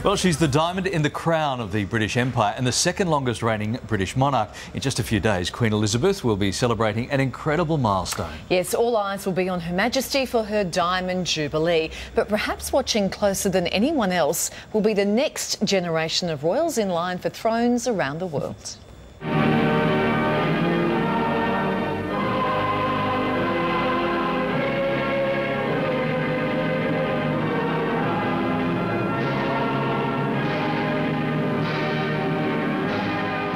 Well, she's the diamond in the crown of the British Empire and the second longest reigning British monarch. In just a few days, Queen Elizabeth will be celebrating an incredible milestone. Yes, all eyes will be on Her Majesty for her Diamond Jubilee. But perhaps watching closer than anyone else will be the next generation of royals in line for thrones around the world.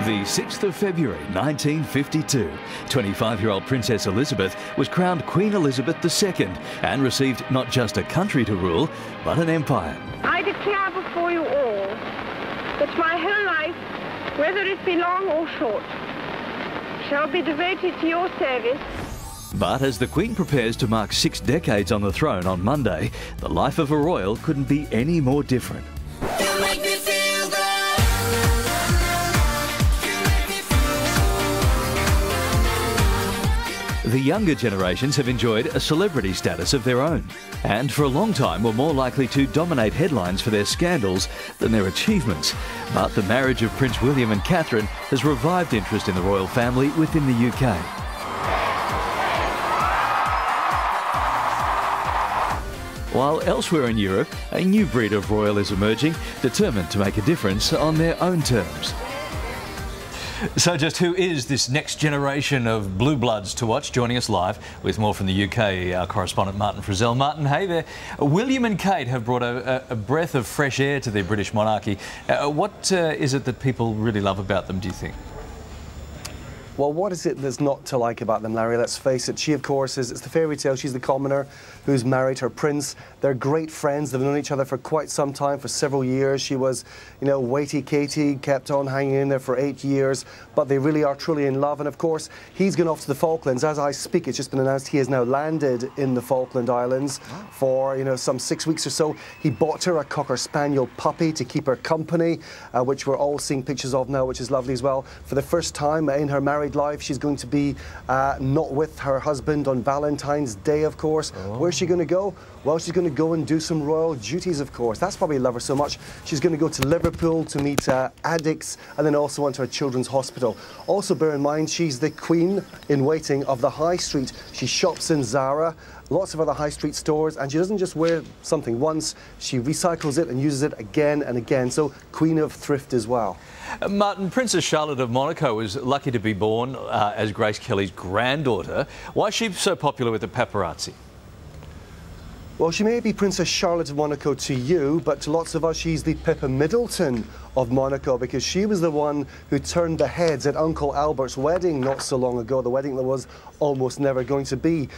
The 6th of February 1952, 25-year-old Princess Elizabeth was crowned Queen Elizabeth II and received not just a country to rule, but an empire. I declare before you all that my whole life, whether it be long or short, shall be devoted to your service. But as the Queen prepares to mark 6 decades on the throne on Monday, the life of a royal couldn't be any more different. The younger generations have enjoyed a celebrity status of their own, and for a long time were more likely to dominate headlines for their scandals than their achievements. But the marriage of Prince William and Catherine has revived interest in the royal family within the UK. While elsewhere in Europe, a new breed of royal is emerging, determined to make a difference on their own terms. So just who is this next generation of blue bloods to watch? Joining us live with more from the UK, our correspondent Martin Frizzell. Martin, hey there. William and Kate have brought a breath of fresh air to the British monarchy. What is it that people really love about them, do you think? Well, what is it there's not to like about them, Larry? Let's face it. She, of course, it's the fairy tale. She's the commoner who's married her prince. They're great friends. They've known each other for quite some time, for several years. She was, you know, Waity Katie, kept on hanging in there for 8 years. But they really are truly in love. And, of course, he's gone off to the Falklands. As I speak, it's just been announced he has now landed in the Falkland Islands for, you know, some 6 weeks or so. He bought her a Cocker Spaniel puppy to keep her company, which we're all seeing pictures of now, which is lovely as well. For the first time in her married life, she's going to be not with her husband on Valentine's Day, of course. Where's she going to go? Well, she's going to go and do some royal duties, of course. That's probably love her so much. She's going to go to Liverpool to meet addicts and then also onto a children's hospital. Also, bear in mind, she's the queen in waiting of the high street. She shops in Zara, lots of other high street stores, and she doesn't just wear something once, she recycles it and uses it again and again. So, queen of thrift as well. Martin, Princess Charlotte of Monaco was lucky to be born as Grace Kelly's granddaughter. Why is she so popular with the paparazzi? Well, she may be Princess Charlotte of Monaco to you, but to lots of us, she's the Pippa Middleton of Monaco, because she was the one who turned the heads at Uncle Albert's wedding not so long ago, the wedding that was almost never going to be.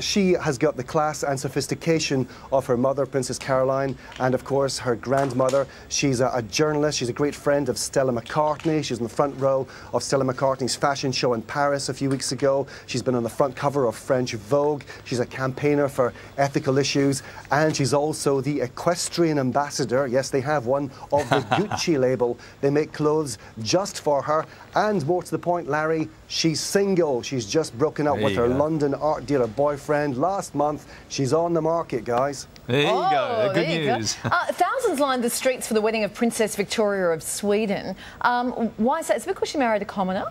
She has got the class and sophistication of her mother, Princess Caroline, and of course her grandmother. She's a journalist. She's a great friend of Stella McCartney. She's in the front row of Stella McCartney's fashion show in Paris a few weeks ago. She's been on the front cover of French Vogue. She's a campaigner for ethical issues, and she's also the equestrian ambassador. Yes, they have one of the Gucci label. They make clothes just for her, and more to the point, Larry, she's single. She's just broken up with her London art dealer boyfriend last month. She's on the market, guys. There you go. Good news. Thousands lined the streets for the wedding of Princess Victoria of Sweden. Why is that? Is it because she married a commoner?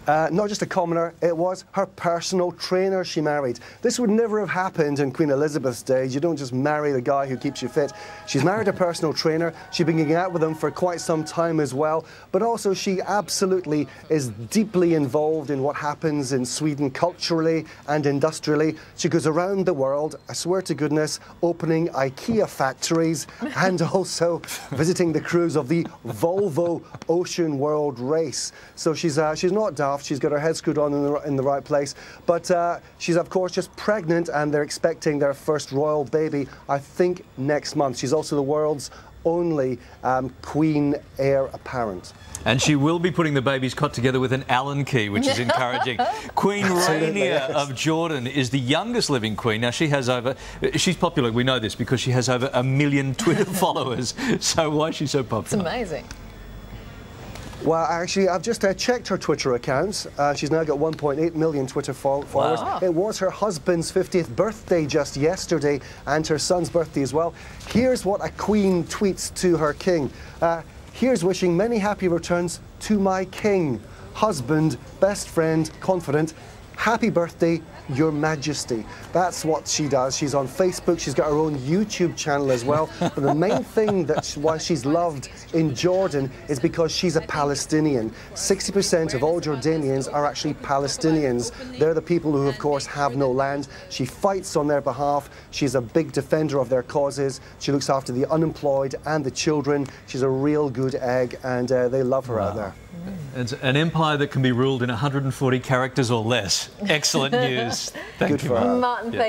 Not just a commoner, it was her personal trainer she married. This would never have happened in Queen Elizabeth's days. You don't just marry the guy who keeps you fit. She's married a personal trainer. She's been hanging out with him for quite some time as well. But also she absolutely is deeply involved in what happens in Sweden culturally and industrially. She goes around the world, I swear to goodness, opening IKEA factories and also visiting the crews of the Volvo Ocean World Race. So she's not daft. She's got her head screwed on in the right place. But she's, of course, just pregnant, and they're expecting their first royal baby, I think, next month. She's also the world's only Queen heir apparent. And she will be putting the baby's cot together with an Allen key, which is encouraging. Queen Rania of Jordan is the youngest living queen. Now, she's popular, we know this, because she has over 1 million Twitter followers. So why is she so popular? It's amazing. Well, actually, I've just checked her Twitter account. She's now got 1.8 million Twitter followers. Wow. It was her husband's 50th birthday just yesterday, and her son's birthday as well. Here's what a queen tweets to her king. Here's wishing many happy returns to my king, husband, best friend, confidant. Happy birthday, Your Majesty. That's what she does. She's on Facebook. She's got her own YouTube channel as well. But the main thing why she's loved in Jordan is because she's a Palestinian. 60% of all Jordanians are actually Palestinians. They're the people who, of course, have no land. She fights on their behalf. She's a big defender of their causes. She looks after the unemployed and the children. She's a real good egg, and they love her out there. It's an empire that can be ruled in 140 characters or less. Excellent news. Thank Good you, for her. Martin, thank